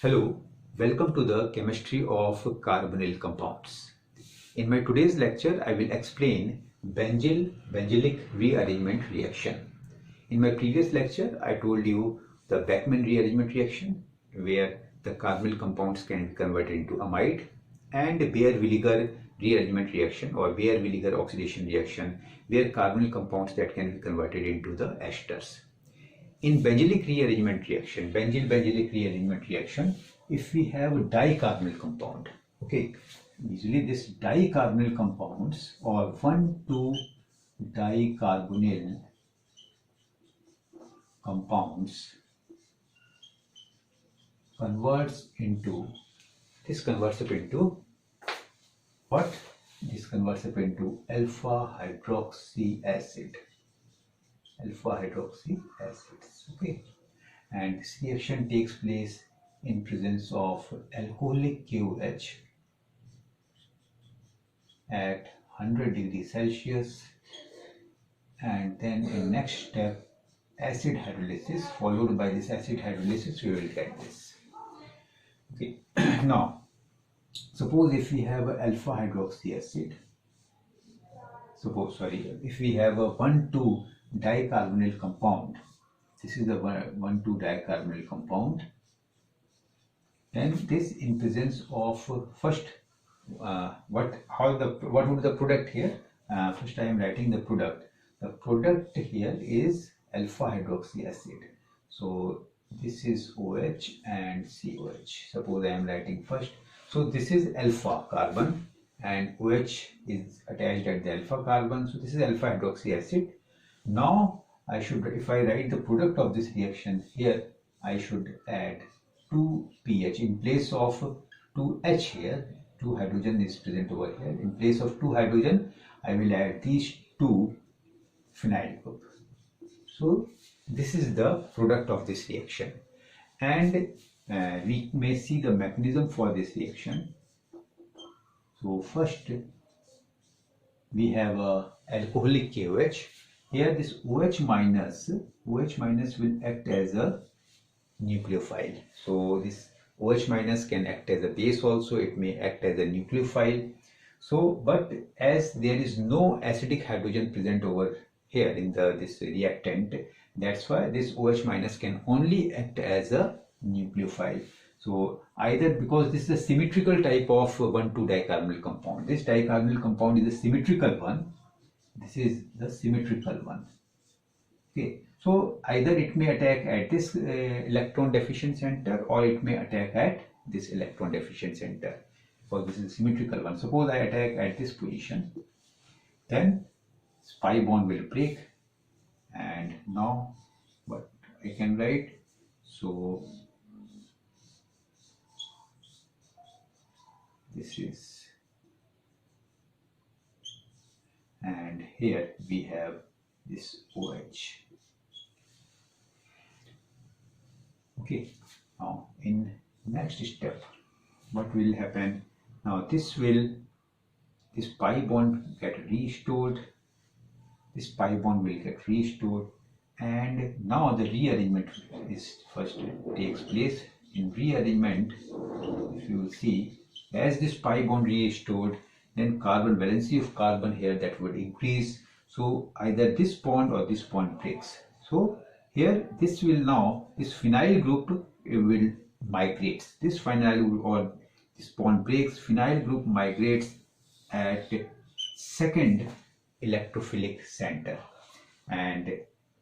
Hello, welcome to the chemistry of carbonyl compounds. In my today's lecture, I will explain Benzil-Benzilic rearrangement reaction. In my previous lecture, I told you the Beckmann rearrangement reaction, where the carbonyl compounds can be converted into amide, and Baeyer-Villiger rearrangement reaction or Baeyer-Villiger oxidation reaction, where carbonyl compounds that can be converted into the esters. In Benzil-Benzilic rearrangement reaction, if we have a dicarbonyl compound, okay, usually this dicarbonyl compounds or 1,2-dicarbonyl compounds converts up into what? This converts up into alpha hydroxy acids, okay, and this reaction takes place in presence of alcoholic KOH at 100 degrees Celsius, and then in next step acid hydrolysis. Followed by this acid hydrolysis we will get this, okay. Now suppose if we have a alpha hydroxy acid, if we have a 1,2-dicarbonyl compound, this is the 1,2-dicarbonyl compound, then this in presence of first what would the product here? First I am writing the product. The product here is alpha hydroxy acid. So this is OH and COH. Suppose I am writing first. So this is alpha carbon and OH is attached at the alpha carbon. So this is alpha hydroxy acid. Now I should, if I write the product of this reaction here, I should add 2 pH in place of 2H here. 2 hydrogen is present over here. In place of 2 hydrogen, I will add these 2 phenyl group. So this is the product of this reaction, and we may see the mechanism for this reaction. So first we have a alcoholic KOH. Here this OH minus will act as a nucleophile. So this OH minus can act as a base also, it may act as a nucleophile. So but as there is no acidic hydrogen present over here in this reactant, that's why this OH minus can only act as a nucleophile. So either because this is a symmetrical type of 1,2-dicarbonyl compound. This dicarbonyl compound is a symmetrical one. This is the symmetrical one. Okay. So either it may attack at this electron deficient center, or it may attack at this electron deficient center, because this is a symmetrical one. Suppose I attack at this position, then pi bond will break, and now what I can write, so this is, and here we have this OH. Okay, now in next step what will happen? Now this pi bond get restored, this pi bond will get restored, and now the rearrangement is first takes place. In rearrangement, if you will see, as this pi bond restored, then carbon valency of carbon here that would increase. So either this bond or this bond breaks. So here this will now, this phenyl group will migrate. This phenyl or this bond breaks, phenyl group migrates at second electrophilic center, and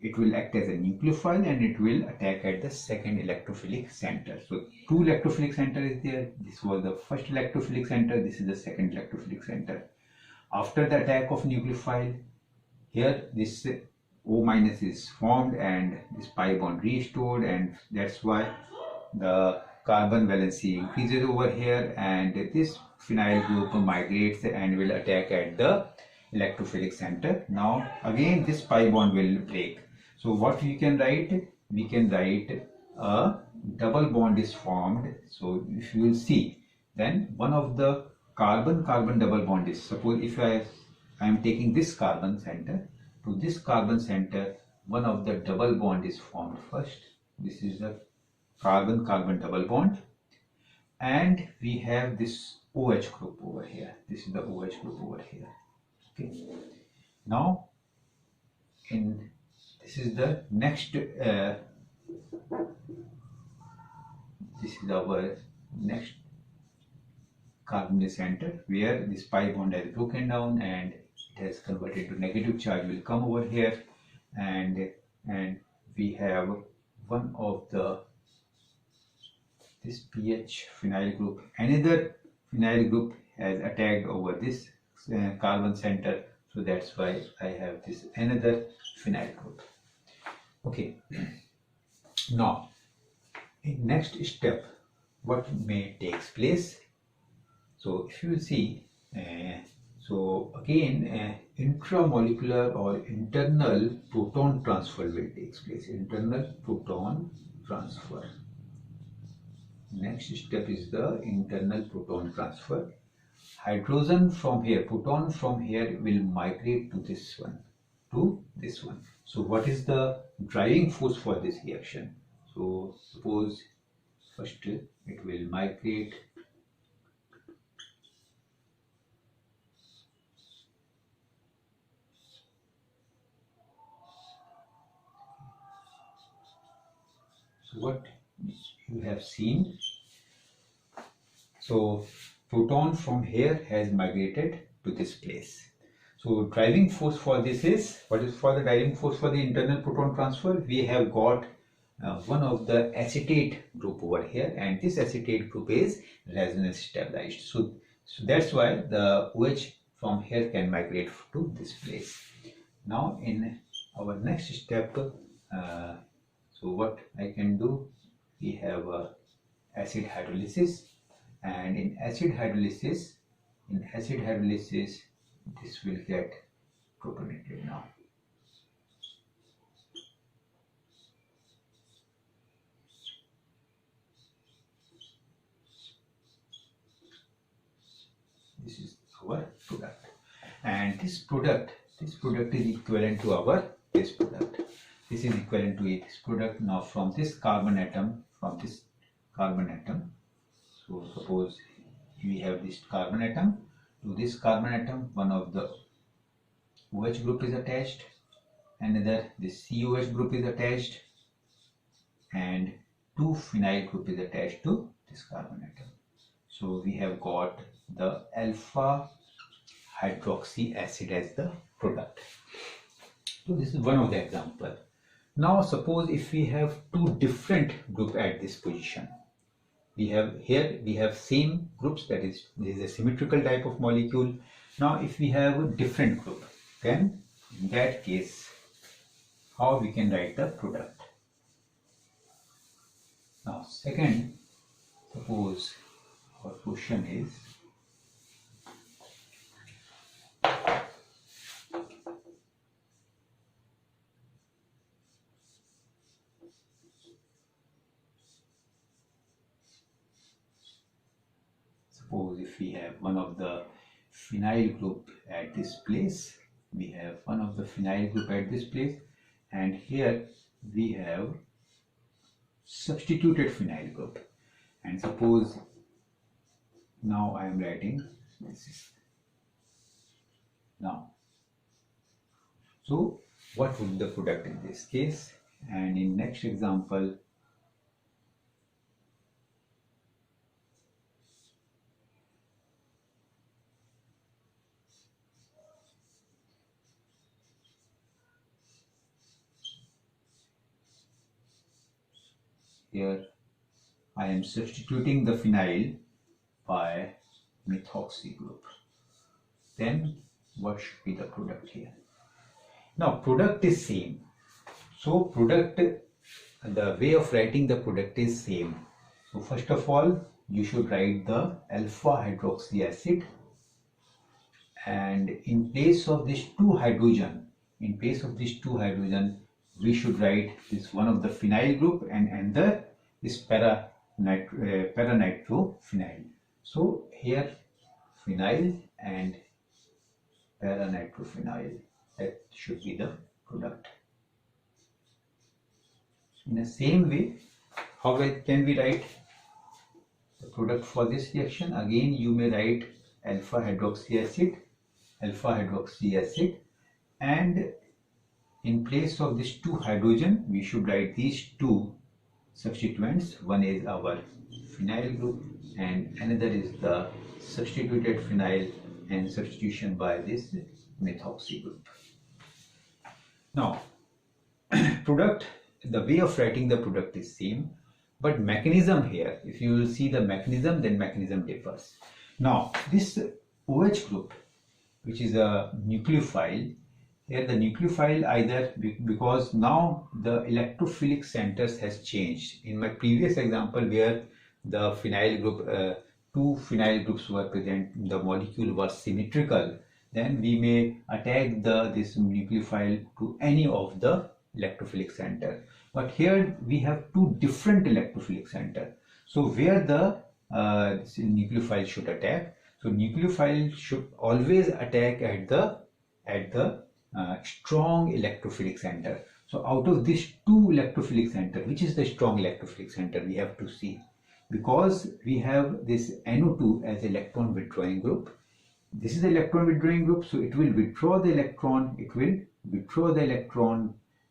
it will act as a nucleophile and it will attack at the second electrophilic center. So 2 electrophilic center is there. This was the first electrophilic center, this is the second electrophilic center. After the attack of nucleophile, here this O minus is formed and this pi bond restored, and that's why the carbon valency increases over here, and this phenyl group migrates and will attack at the electrophilic center. Now again this pi bond will break. So what we can write? We can write a double bond is formed. So if you will see, then one of the carbon-carbon double bond is, suppose if I am taking this carbon center, to this carbon center one of the double bond is formed first. This is the carbon-carbon double bond, and we have this OH group over here. This is the OH group over here. Okay. Now, this is the next. This is our next carbonyl center where this pi bond has broken down and it has converted to negative charge. Will come over here, and we have one of the this pH phenyl group. Another phenyl group has attacked over this carbon center, so that's why I have this another phenyl group. Okay. Now, in next step, what may takes place? So if you see, so again, intramolecular or internal proton transfer will take place. Internal proton transfer. Next step is the internal proton transfer. Hydrogen from here, proton from here will migrate to this one, So what is the driving force for this reaction? So suppose first it will migrate so what you have seen, so proton from here has migrated to this place. So driving force for this is, what is for the driving force for the internal proton transfer? We have got one of the acetate group over here, and this acetate group is resonance stabilized. So that's why the OH from here can migrate to this place. Now in our next step, so what I can do, we have acid hydrolysis, and in acid hydrolysis, this will get protonated now. This is our product, and this product is equivalent to our this product. This is equivalent to this product. Now from this carbon atom, so suppose we have this carbon atom. To this carbon atom, one of the OH group is attached, another this COH group is attached, and two phenyl group is attached to this carbon atom. So we have got the alpha hydroxy acid as the product. So this is one of the example. Now suppose if we have two different groups at this position. We have same groups, that is, this is a symmetrical type of molecule. Now if we have a different group, then in that case, how we can write the product? Now second, suppose our question is, suppose if we have one of the phenyl group at this place, and here we have substituted phenyl group, and suppose now I am writing this is now. So what would be the product in this case? And in next example, here I am substituting the phenyl by methoxy group. Then what should be the product here? Now product is same. So product, the way of writing the product is same. So first of all, you should write the alpha hydroxy acid, and in place of this two hydrogen, we should write this one of the phenyl group and another is paranitrophenyl. So here phenyl and paranitrophenyl, that should be the product. In the same way, how can we write? the product for this reaction, again you may write alpha hydroxy acid, and in place of this 2 hydrogen we should write these 2 substituents. One is our phenyl group and another is the substituted phenyl and substitution by this methoxy group. Now product, the way of writing the product is same, but mechanism here, if you will see the mechanism, then mechanism differs. Now this OH group, which is a nucleophile, here the nucleophile either because now the electrophilic centers has changed. In my previous example where the phenyl group, 2 phenyl groups were present, the molecule was symmetrical, then we may attack this nucleophile to any of the electrophilic center. But here we have 2 different electrophilic center. So where the nucleophile should attack? So nucleophile should always attack at the strong electrophilic center. So out of these 2 electrophilic center, which is the strong electrophilic center, we have to see, because we have this NO2 as electron withdrawing group. This is the electron withdrawing group, so it will withdraw the electron,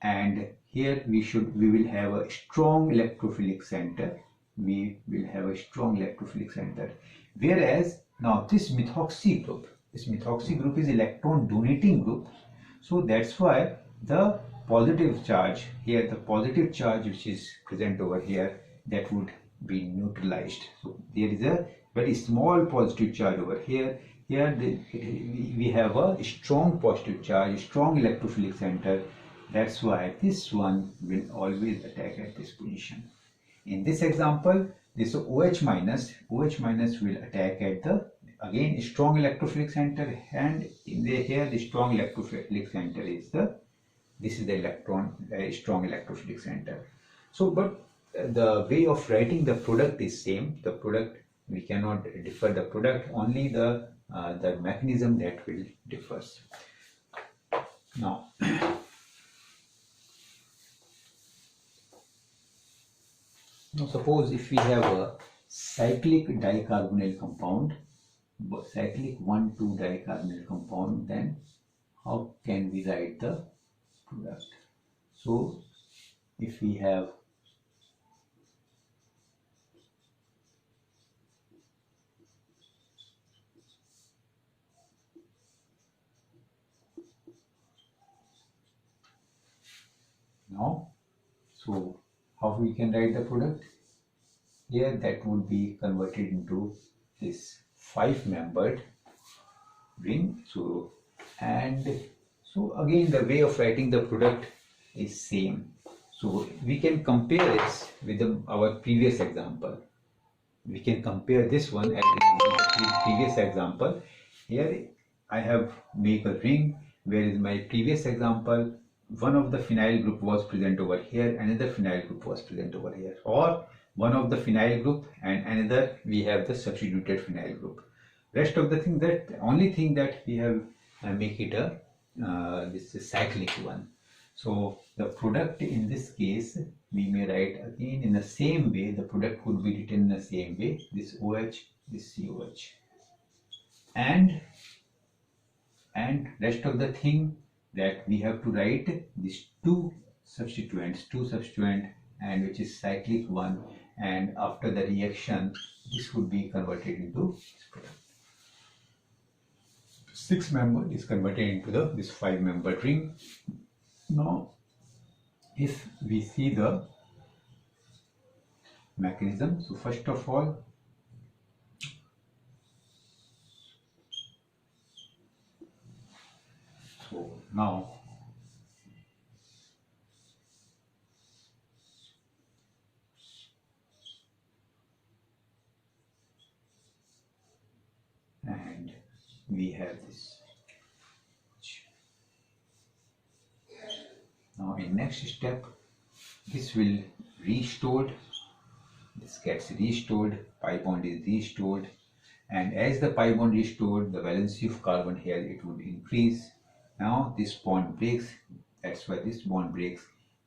and here we will have a strong electrophilic center. Whereas now this methoxy group is electron donating group. So that's why the positive charge here, which is present over here, that would be neutralized. So there is a very small positive charge over here. Here we have a strong positive charge, strong electrophilic center. That's why this one will always attack at this position. In this example, this OH minus will attack at the again strong electrophilic center, and here the strong electrophilic center is this is the strong electrophilic center. So but the way of writing the product is same. The product, we cannot differ the product, only the mechanism that will differs. Now suppose if we have a cyclic dicarbonyl compound, cyclic 1,2 dicarbonyl compound, then how can we write the product? So if we have now, so how we can write the product? Here that would be converted into this 5-membered ring. So again the way of writing the product is same. So we can compare it with our previous example. We can compare this one as the previous example. Here I have made a ring, whereas my previous example, one of the phenyl group was present over here, another phenyl group was present over here, or one of the phenyl group and another we have the substituted phenyl group. Rest of the thing, that only thing that we have make it a this is cyclic one. So the product in this case we may write again in the same way. The product would be written in the same way, this OH, this COH, and rest of the thing that we have to write these two substituent and which is cyclic one, and after the reaction this would be converted into this product. 6-member is converted into this 5-member ring. Now if we see the mechanism, so first of all now and we have this. Now in next step this will restored, this gets restored, pi bond is restored, and as the pi bond restored, the valency of carbon here it would increase. Now this bond breaks, that's why this bond breaks,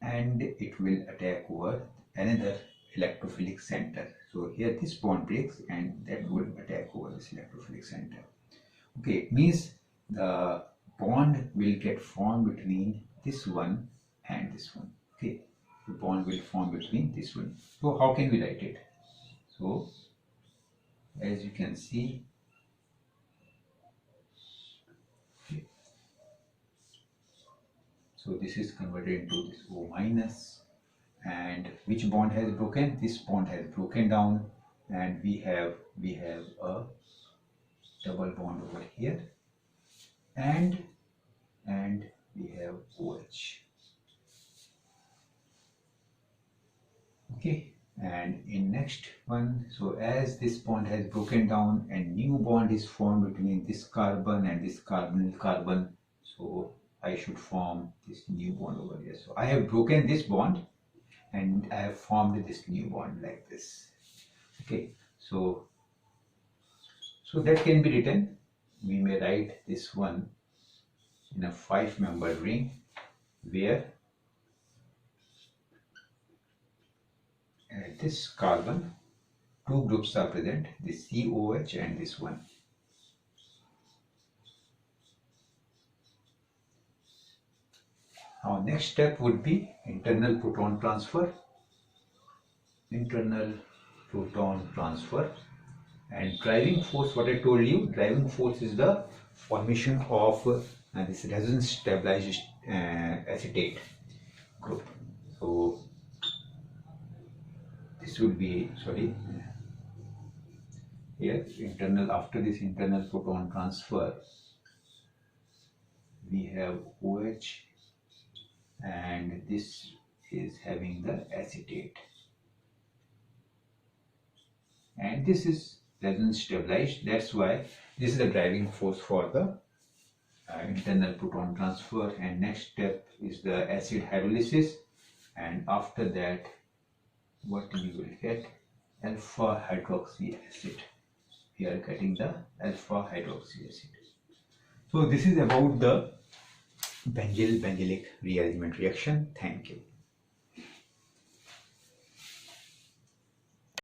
and it will attack over another electrophilic center. So here this bond breaks and that will attack over this electrophilic center. Okay, it means the bond will get formed between this one and this one. Okay, the bond will form between this one. So how can we write it? So as you can see, okay, so this is converted into this O minus, and which bond has broken? This bond has broken down, and we have a double bond over here, and we have OH. Okay, and in next one, so as this bond has broken down and new bond is formed between this carbon and this carbonyl carbon, so I should form this new bond over here. So I have broken this bond and I have formed this new bond like this. Okay, so that can be written. We may write this one in a 5-membered ring where at this carbon 2 groups are present, this COH and this one. Our next step would be internal proton transfer. Internal proton transfer. And driving force, what I told you, driving force is the formation of this resonance stabilized acetate group. So this will be, sorry, here internal, after this internal proton transfer, we have OH and this is having the acetate, and this is resonance stabilized. That's why this is the driving force for the internal proton transfer. And next step is the acid hydrolysis, and after that what you will get, alpha hydroxy acid. We are getting the alpha hydroxy acid. So this is about the Benzil-Benzilic rearrangement reaction. Thank you.